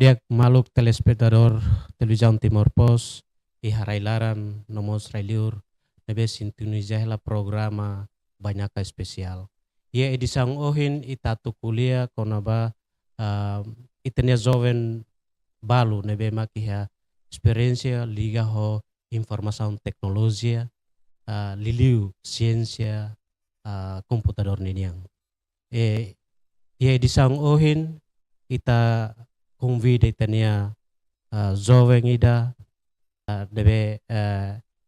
dia maluk telespectador televisão Timor Pos e harailaran nomos railiur nebe sintonizar la programa banyak especial. Ia edisang ohin itatu kuliah konaba itania jovem balu nebe makiha experiência liga ho informação tecnologia liliu ciência computador niniang. Ia edisang ohin ita convida itania jovem ida debe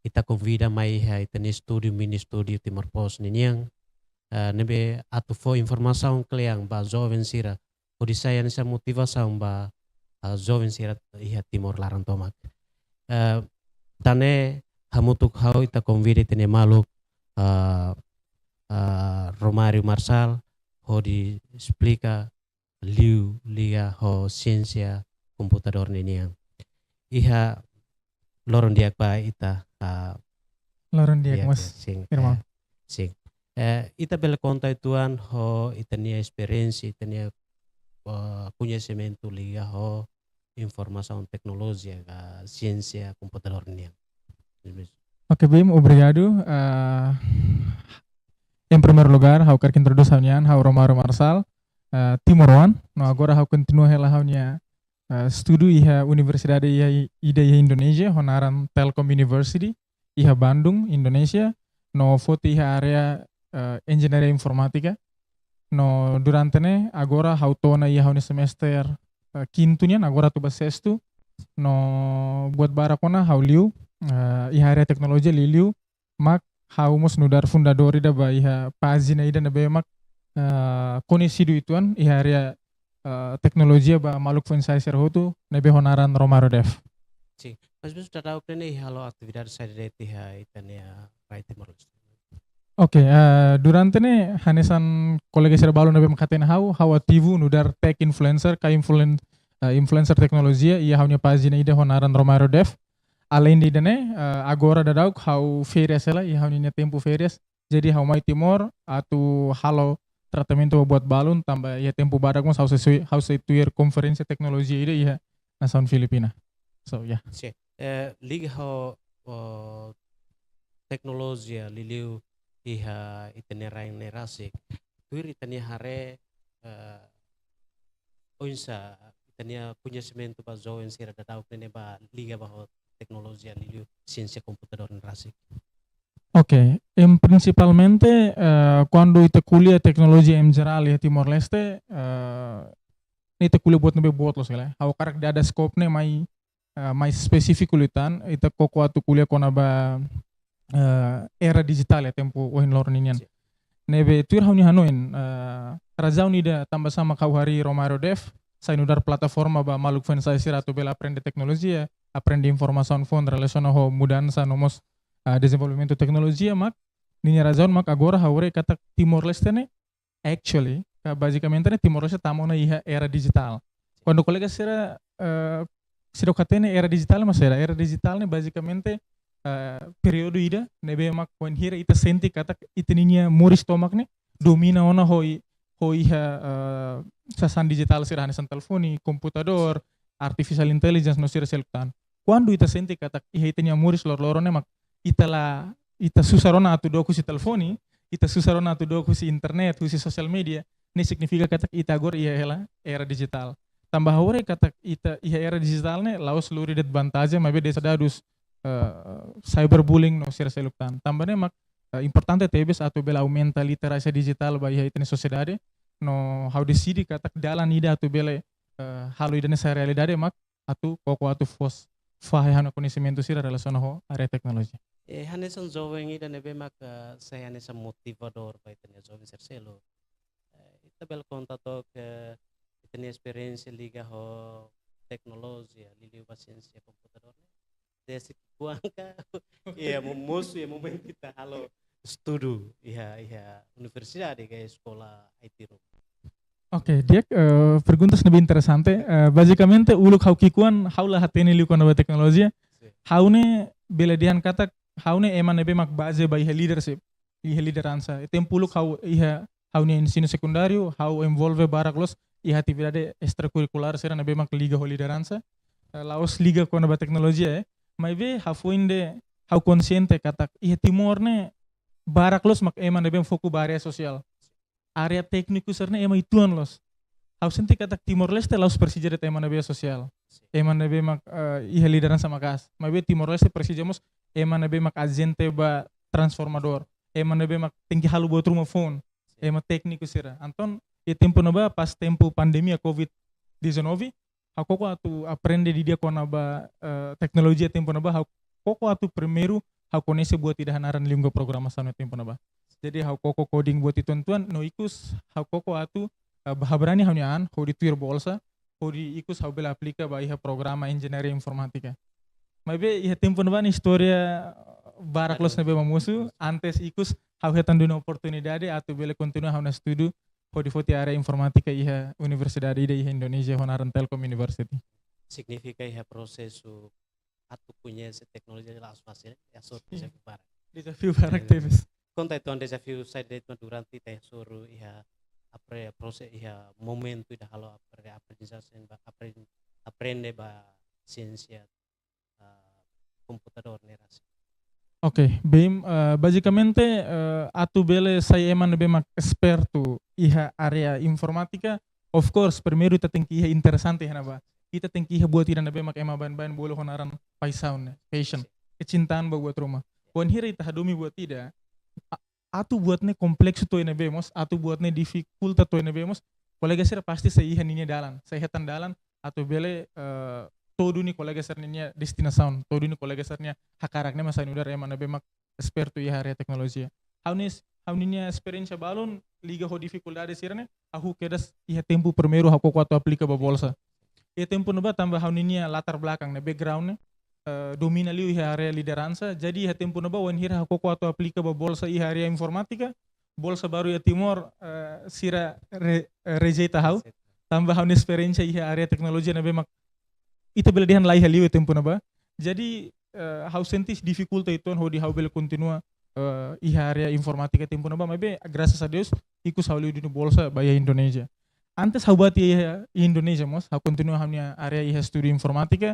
ita convida mai itania studio mini studio Timor Pos niniang nebe atu fo informação kleang ba jovem sira odisaya nisa motivação ba jovem sira iha Timor Larantomak tane hamutuk hau ita convida itania maluk Romário Marçal ho di explica liu liga ho ciência computador niniang iha loron diak ba ita loron diak mas sing Irma. Sing ita bela conta ituan ho itania experiência itania conhecimento liga ho informação tecnologia ciência computador niniang. Ok, bem, obrigado. Em primeiro lugar, eu quero introduzir ao Romário Marçal. Timor One, no agora eu continuo ela hanya studio iha Universidade iha ida iha Indonesia, honaran Telkom University iha Bandung, Indonesia, no foto iha area engineering informatika. No durante ne agora eu tona iha hanya semester quintunya, agora tu sexto, no buat barakona eu liu iha area teknologi liliu, mak eu mos nudar fundador ida ba iha pagina ida na bemak konesidu ituan iha area teknologi ba maluk fensai serhotu nebe honaran Romário Dev. Sim, mas mesmo sudah tahu kan halo atividade saya dari tiha itania right Timor Leste. Oke, durante ne hanesan kolega serbalu nebe makaten hau ativu nudar tech influencer ka influencer teknologi ia haunya pagina ida honaran Romário Dev. Além de ne agora dadauk hau férias ela ia haunya tempo férias. Jadi hau mai Timor atu halo tratamento buat balon tambah ya tempo badak mas hau setuir konferensi teknologi ide ya nasaun Filipina. So ya. Sim, liga ho teknologi liliu iha itania nerasik. Tuir itania hare oinsa itania conhecimento ba joven sira dadauk nene ba liga ba ho teknologi liliu ciência computador nerasik. Ok, principalmente quando ita kuliah teknologi em geral ya Timor Leste, ita kuliah buat nebe buat los kala. Hau karak ada scope ne mai spesifik kulitan, ita koko atu kuliah kona ba era digital ya tempo ohin lor ninian. Nebe tuir hau ni hanoin, razau ni da tambah sama kau hari Romário Dev, saya nudar plataforma ba maluk fen saya sira tu bela aprende teknologi ya, aprende informação fon relacionado ho mudança nomos desenvolvimento tecnologia mak ninya razão mak agora haure kata Timor Leste ne actually basicamente ne Timor Leste tamo na iha era digital. Quando colega será katene era digital mas era digital ne basicamente período ida nebe mak when hira ita senti kata ita ninya muris tomak ne domina ona hoi iha sasan digital sira hanesan telefoni, computador, artificial intelligence no sira seluktan. Quando ita senti kata iha ita ninya muris lor-lorone mak ita susarona atu doku si telefoni, ita susarona atu doku si internet, si sosial media, ini significa kata ita agora ia era digital. Tambah hore kata ita ia era digital ne laos luri det vantaja mabe desa dadus cyberbullying no sira seluktan. Tambah ne mak importante tebes atu bela aumenta literasi digital ba ia itne sociedade no how decide kata dalan ida atu bela halu ida nessa realidade mak atu koko atu fos faham conhecimento sira relacionado ho area teknologi. Hanesan jovem ida nebe mak saya hanesan motivador ba itania jovem serselo. Ita bel conta to ke itania experiência liga ho teknologi liliu ba ciência computador. Desi kuangka ia musuh ya momento kita halo studio iha universidade ke sekolah IT ro. Ok, Diek, perguntas lebih interessante. Basicamente, uluk hau kikuan, hau lah hatene liu kono teknologi. Hau ne bela dihan kata, hau ne eman nebe mak base ba iha leadership, iha lideransa. Tempuluk hau iha ne ensino sekundario, hau envolve barak los iha atividade extracurricular sera na bemak liga ho liderança, laos liga kona ba teknologia mai be hafuinde hau consciente katak iha timor ne barak los mak ema na bem foku ba area sosial. Area tekniku serna ema ituan los. Hau senti katak Timor Leste laos persijere ema na bem sosial. Ema na bemak iha liderança makas. Mai be Timor Leste persijamos ema na bemak agente ba transformador. Ema na bemak tinggi halu buat rumah phone. Ema tekniku sera. Anton tempo na ba pas tempo pandemia COVID-19 hakoko atu aprende di dia kona ba teknologi tempo na ba hakoko atu primeiro hakonese buat tidak hanaran língua programação no tempo na ba. Jadi hakoko coding buat ituan no ikus hakoko atu bahabrani haunian ho di tuir bolsa ho di ikus hau bela aplika ba iha programa engineering informatika. Mas be iha tempo na ba ni historia barak los na be mamusu antes ikus hau hetan duna oportunidade atu bela continua hau na estudo ho di foti area informatika iha Universidade ida iha Indonesia Honaran Telkom University. Significa iha prosesu atu conhece tecnologia lá fácil é só desafio para. Desafio para teves. Conta itu desafio saya durante teh suruh iha proses iha momento ida halo aprendizagem aprende ba ciência computador nerasi. Ok, bem, basicamente atu bele saya eman bem experto iha area informática. Of course, primeiro ita tem que iha interessante hana ba. Ita tem que iha buat ira bem mak ema ban bolo honaran paixão, passion, kecintaan ba buat rumah. Wan hira ita hadumi buat tidak. Atu buatnya kompleks tu ina bemos, atu buatnya dificulta tu ina bemos. Kolega sira pasti saya iha ninya dalan, saya hetan dalan atu bele todo ni kolega sernya destinação, todo ni kolega sernya hakaraknya masa nudar ema na bemak experto iha area teknologia. Hau ninya experiência balon liga ho dificuldade sirne, ahu kedas iha tempo primeiro hau koko atu aplica ba bolsa. Iha tempo nuba tambah hau ninya latar belakang na background domina liu iha area liderança, jadi iha tempo nuba wan hira hau koko atu aplica ba bolsa iha area informatika, bolsa baru ya Timor sira rejeita hau, tambah hau ni experiência iha area teknologia na bemak ita bela dihan lai haliu tempo na ba. Jadi hau sentis dificulta itu ho di hau bela continua iha area informatika tempo na ba, mas be graças a Deus ikus hau liu di bolsa ba Indonesia. Antes hau bati iha Indonesia mos, hau continua hau nia area iha studi informatika.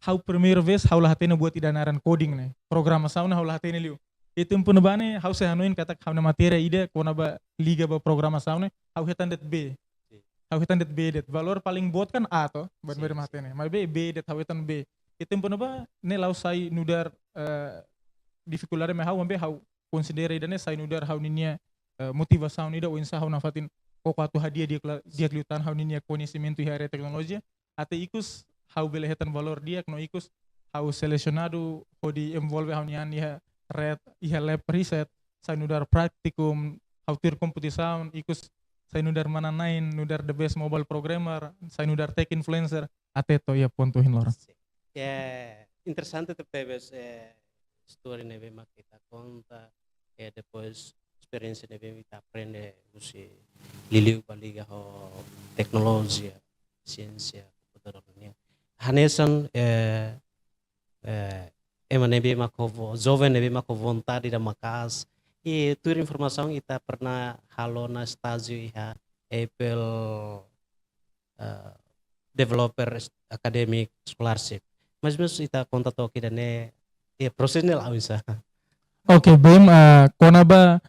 Hau primeira vez hau lahatena buat idanaran coding ne, programação na hau lahatena liu. E tempo na ba ne hau se hanuin katak hau na matéria ida kona ba liga ba programação ne, hau hetan det B. Hau hitan det B det valor paling bot kan A to ban ber matene mas B det hau hitan B itu pun apa ne lau sai nudar dificuldade me hau ambe hau considera idane sai nudar hau ninya motivação ida uinsa hau nafatin koko atu hadiah dia kliutan hau ninya conhecimento e area teknologia até ikus hau bele hitan valor dia no ikus hau selecionado ho di envolve hau nian iha lab riset sai nudar practicum hau tir competição ikus saya nudar mana nain, nudar the best mobile programmer, saya nudar tech influencer, até to ya pontuhin lor. Interessante tebes story neve mak kita conta depois experiência neve kita aprende usi liliu baliga ho teknologia, ciência, computadornya. Hanesan neve mak ho jovem neve mak ho vontade da makas. E tur informação kita pernah halo na estágio iha Apple developer academic scholarship. Mas ita conta toki dane prosesnya lah bisa. Oke, bem konaba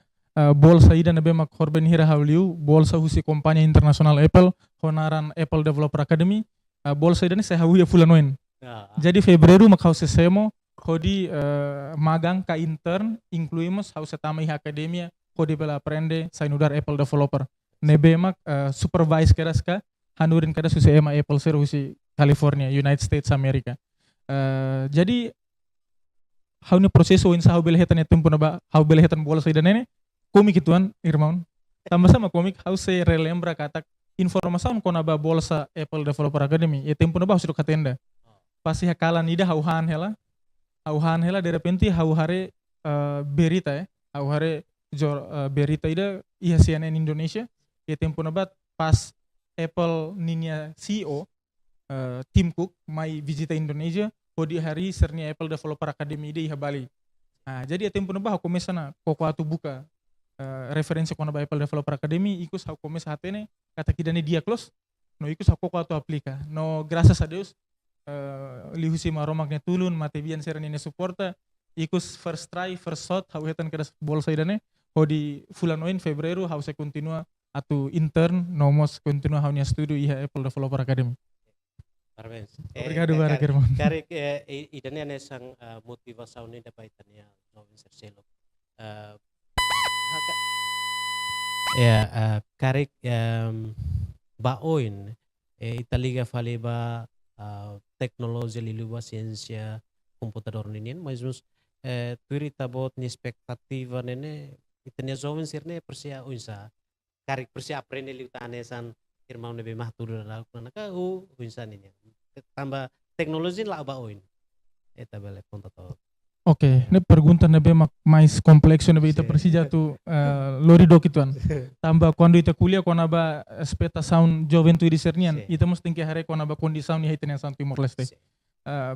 bolsa ida na bem korben hira hauliu bolsa husi kompanya internasional Apple honaran Apple Developer Academy bolsa ida ni saya hau ya fulanoin. Jadi Februari mak hau sesemo Kodi magang ka intern incluímos hau setama iha academia kodi bela aprende sai nudar Apple developer nebe mak supervise keras ka hanurin kada susi ema Apple ser husi California United States America. Jadi hau ni proseso insa hau bela hetan tempo na ba hau bela hetan bola sai danene komik ituan Irmaun tambah sama komik hau se relembra katak informação kona ba bolsa Apple Developer Academy e tempo na ba sudah katenda pasti hakalan ida hau han hela auhan hela de repente hau hare berita hau hare berita ida iha CNN Indonesia e tempo na bat pas Apple ninya CEO Tim Cook mai visita Indonesia di hari sernya Apple Developer Academy ida iha Bali. Jadi tempo na ba hau komesa na koko atu buka referensi kona ba Apple Developer Academy ikus hau komesa hatene kata kita ni dia close no iku sa koko atu aplika no graças a Deus lihusi maromaknya tulun matebian serani ne suporta ikus first try first shot hau hetan kada bolsa idane ho di fulanoin Februari hau se continua atu intern nomos continua hau nia studio iha Apple Developer Academy. Parabéns. Obrigado, Germán. Karek idane ane sang motivação ni da baitania jovem sercelo. Karek baoin italiga faliba teknologi liluba ciência computador ninin mas nos tuiri tabot ni expectativa nene itania jovem sirne persia unsa karek persia aprende liutane san irmão nebe mahtur la naka unsa nini tambah teknologi lah baoin eta bele contato. Oke, ne pergunta nebe mais complexo nebe ita persija tu lori dokituan. Tambah quando ita kuliah kona ba expectação jovem tu disernian, ita must tem que hare kona ba condição ni haitenia san Timor Leste.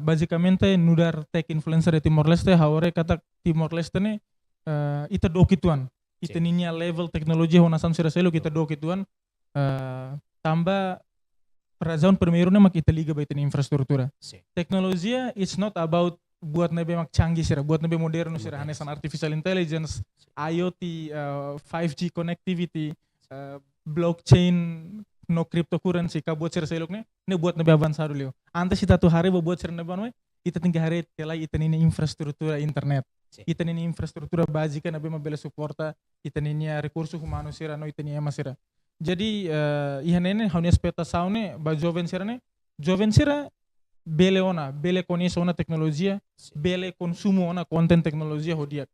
Basicamente nudar tech influencer de Timor Leste haore kata Timor Leste ne ita dokituan. Ita ninya level teknologi hona san selo kita dokituan. Tambah razão primeiro ne mak ita liga ba ita infrastruktura. Teknologia it's not about buat nebe mak canggih sira, buat nebe modern sira hanesan artificial intelligence, IoT, 5G connectivity, blockchain, no cryptocurrency ka buat sira selok ne buat nebe avançado leo. Antes ita tu hari buat sira nebe noi, ita tinggi hari telai ita nini infrastruktura internet. Ita nini infrastruktura básica nebe mabela suporta, ita nini recursos humanos sira no ita nini ema sira. Jadi ihanene haunia expectação ne ba jovem sira bele ona, bele conhece ona tecnologia, bele consumo ona content tecnologia hodiak.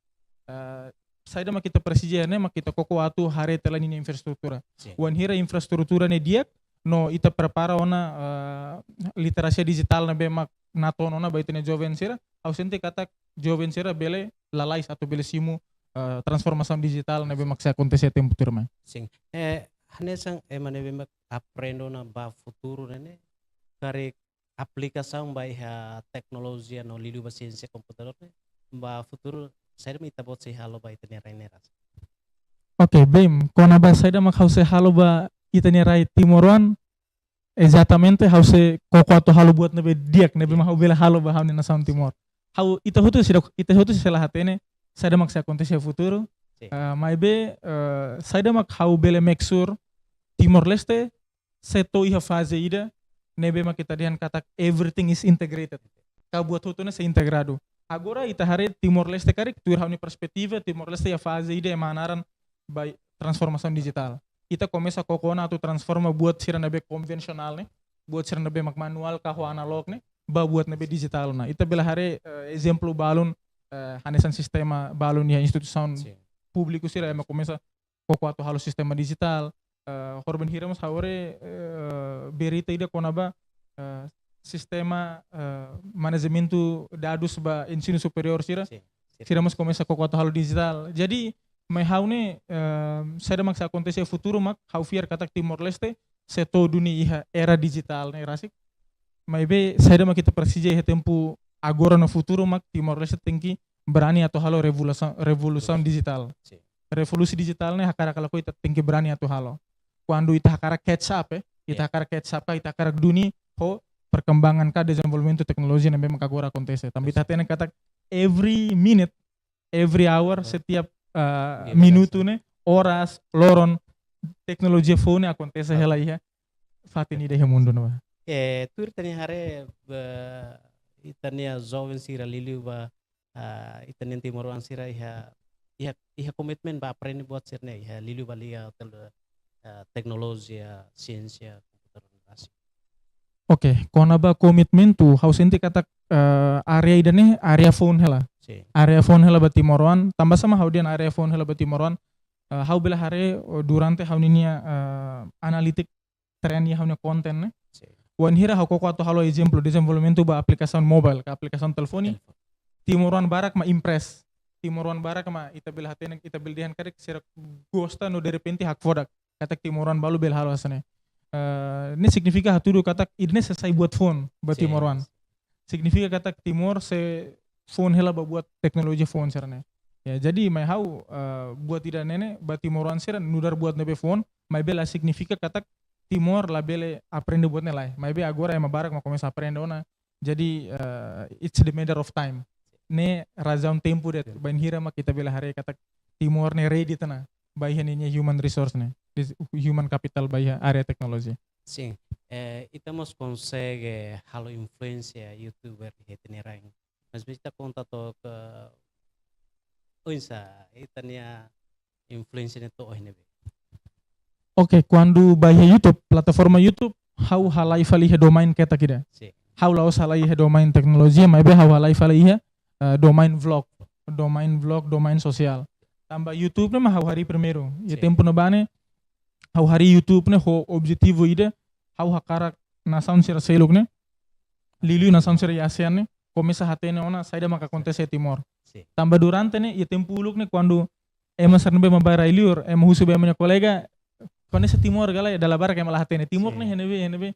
Saida mak kita presija ne mak kita koko atu hare tela ni infrastruktura. Wan hira infrastruktura ne diak no ita prepara ona literasi digital na be mak naton ona baitene jovem sira, ausente kata jovem sira bele lalais atau bele simu transformação digital na be mak se acontecer tempo turma. Sim. Hanesang emane be mak aprendo na ba futuro ne kare aplicação by teknologi no lidu ba ciência computador ne ba futuro saya mita bot se halo ba itania raineras. Oke, bem, quando a saída mak hause halo ba itania rai Timoruan exatamente hause koko ato halo buat nebe diak nebe mau bela halo ba hauni na Sound Timor. Hau ita hutu sila hatene saída mak se acontecer futuro. Mai be saída mak hau bele make sure Timor Leste seto iha fase ida nebe mak kita dihan kata everything is integrated. Ka buat hutuna se integrado. Agora ita hare Timor Leste karik tuir hauni perspektiva Timor Leste ya fase ida emanaran by transformação digital. Ita começa kokona atu transforma buat sira nebe konvensional ne, buat sira nebe mak manual ka ho analog ne, ba buat nebe digital na. Ita bela hare exemplo balun hanesan sistema balun ya instituição público sira ema começa koko atu halo sistema digital. Korban hiramos haure berita ida konaba sistema manajementu dados ba ensino superior sira mas começa koko atu halo digital. Jadi mai haune sada mak sa acontecer futuro mak hau fiar katak Timor Leste se todo ni iha era digital ne rasik. Mai be sada mak kita persija iha tempo agora no futuro mak Timor Leste tengki berani atau halo revolução digital. Revolusi digital ne hakara kalau ita tengki berani atau halo. Quando ita hakara catch up ita hakara catch up ita hakara duni ho perkembangan ka desenvolvimento teknologi na memang agora acontece. Tapi ita tenen kata every minute, every hour, setiap minuto ne, horas, loron, teknologi phone acontece hela iha. Fatini de mundo no. Tur tani hare itania jovem sira liliu ba itania Timoruan sira iha komitmen ba aprende buat sirne iha liliu ba lia teknologi ciência computadoras. Oke, kona ba komitmen tu hausente kata area idane area phone hela. Area phone hela ba Timoruan, tambah sama haudian area phone hela ba Timoruan. Hau bela hare durante hauninia analitik tren ya haunia konten ne. Wan hira hau koko atau halo exemplo desenvolvimento ba aplikasi mobile ka aplikasi telefoni. Timoruan barak ma impress. Timoruan barak ma ita bela hatene ita beldihan karek sira gosta no de repente hak fodak. Kata Timoruan balu bel halo asane. Ini significa haturu kata ini selesai buat phone buat Timoruan. Significa kata Timor se phone hela buat teknologi phone sarane. Ya, jadi mai hau buat tidak nene ba Timoran sira nudar buat nebe phone, mai bela significa katak Timor la bele aprende buat nelai. Mai be agora ema barak ma começa aprende ona. Jadi it's the matter of time. Ne razão tempo det ban hira ma kita bela hare katak Timor ne ready tana. Bai ini human resource ne. Human capital bai area teknologi. Sim, estamos consegue halo influência youtuber retenerang. Mas bisa conta to ke unsa itania influência neto oh nebe. Oke, quando bai YouTube, plataforma YouTube, hau halai fali he domain keta kida. Sim, Hau laos halai he domain teknologi, mai be hau halai fali he domain vlog, domain sosial. Tambah YouTube ne ma hau hari primeiro. E Sim. tempo no bane hau hari YouTube ne ho objetivo ide hau hakarak na sound sira seluk ne. Liliu na sound sira ASEAN ne, começa hatene ona saida maka acontece Timor. sim, Tambah durante ne e tempo uluk ne quando ema sarnbe ma bayar iliur, ema husu be minha colega quando esse Timor galera da labar que malah hatene Timor ne henebe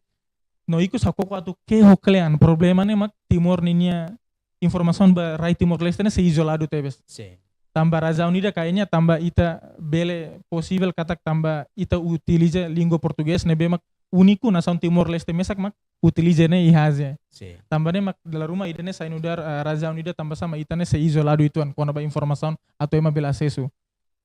no iku sakoko atu ke hoklean problema ne mak Timor ninya informação ba rai Timor Leste ne se isolado tebes. sim, Tambah razão nida kayaknya tambah ita bele possível katak tambah ita utiliza língua português ne be mak uniku nação Timor Leste mesak mak utiliza ne ihaze. sim, Tambah ne mak dalam rumah ida ne sainudar razão nida tambah sama ita ne se isolado ituan quando ba informação atau ema bela acesso.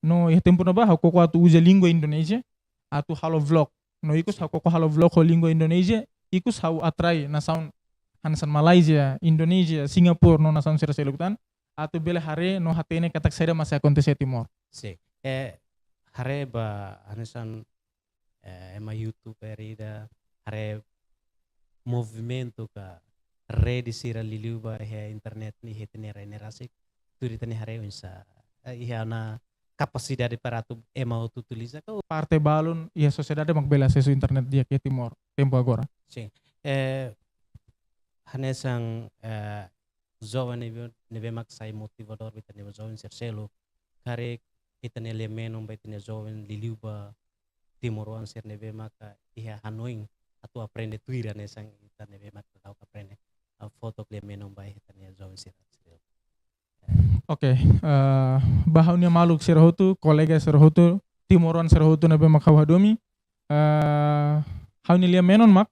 No e tempo no ba hakoko atu usa língua Indonesia atu halo vlog. No ikus hakoko halo vlog ho língua Indonesia ikus hau atrai nação Hansan Malaysia, Indonesia, Singapura no nação sira seluktan atu bele hare no hatene katak saida masih acontece Timor. sim. Hare ba anesan ema youtuber ida hare movimento ka rede sira liliu ba he internet ni hetenera nerasik turi tani hare unsa iya na capacidade para tu ema utiliza ka Parte balun e a sociedade mak bela acesso internet dia ke Timor tempo agora. sim. Hanesang jovem nebe mak sai motivador bita nebe jovem serselo kare itane lemenon ba itane jovem liliuba timoruan ser nebe maka iha hanoing atau aprende tuira nesang ita nebe mak tau aprende foto lemenon ba itane jovem ser. Oke, bahaunya maluk serhotu, kolega serhotu, Timoran serhotu nebe mak hawadomi. Haunya lia menon mak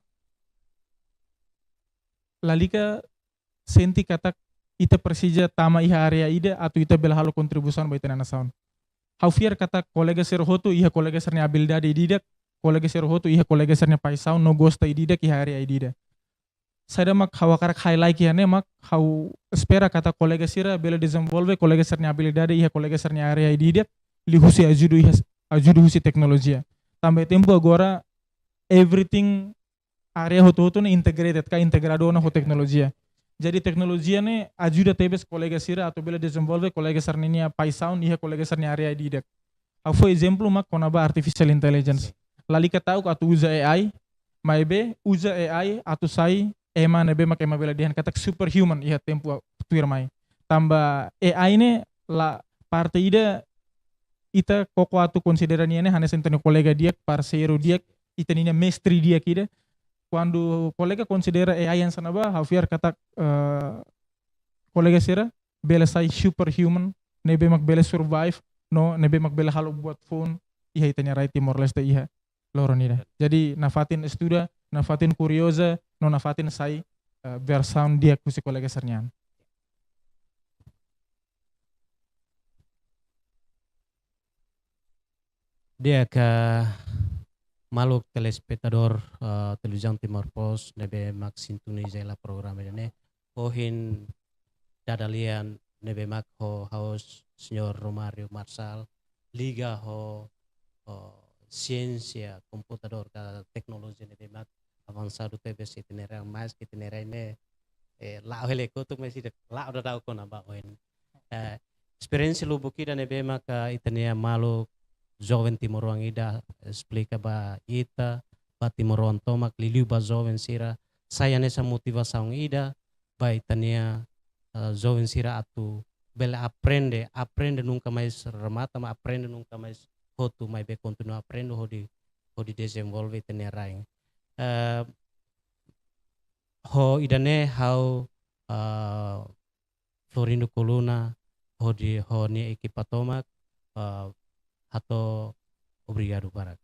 lalika senti katak ita Persija tama iha area ida atau ita bela halo kontribusan ba ita nana sound. Hau fiar katak kolega serhotu iha kolega sernya habilidade ididak, kolega serhotu iha kolega sernya paisau no gosta ididak iha area idida. Sada mak hawa karak highlight ne mak hau espera kata kolega sira bela desenvolve kolega sernya habilidade iha kolega sernya area ididak li husi ajudu husi teknologia. Tambah tempo agora everything area hotu ne integrated ka integrado na ho teknologia. Jadi teknologia ne ajuda tebes kolega sira atau bela desenvolve kolega sarninya paisaun iha kolega sarnia area didak. Au foi exemplo mak konaba artificial intelligence. Lalika tahu atu usa AI, maibe usa AI atu sai ema nebe mak ema bela dihan katak superhuman iha tempo tuir mai. Tambah AI ne la parte ida ita koko atu konsiderania ne hanes entene kolega dia parceiro dia ita nina mestri dia kida. Quando colega considera AI yang sanaba, hafiar kata kolega sira bela sai superhuman, nebe mak bela survive, no nebe mak bela halo buat phone, iha itanya right Timor Leste iha loron ida. Jadi nafatin estuda, nafatin curiosa, no nafatin sai versaun dia kusi kolega sarnyan. Dia ke maluk telespectador televisão Timor Pos nebe mak sintoniza la programa ne ohin dadalian nebe mak ho haus senyor Romario Marsal liga ho ciencia computador ka teknologi nebe mak avançado tebe sitinera mais que tinera ne la hele ko tu mesir la udah tahu ko namba ohin experiência lubuki dan nebe mak itania maluk jovem Timoruang ida explica ba ita ba Timoruang tomak liliu ba jovem sira saya nessa motivação ida ba itania jovem sira atu bela aprende nunca mais remata ma aprende nunca mais hotu mai be continua aprende ho di desenvolve itania raing ho idane hau Florindo Coluna ho ni ekipatomak hato obrigado para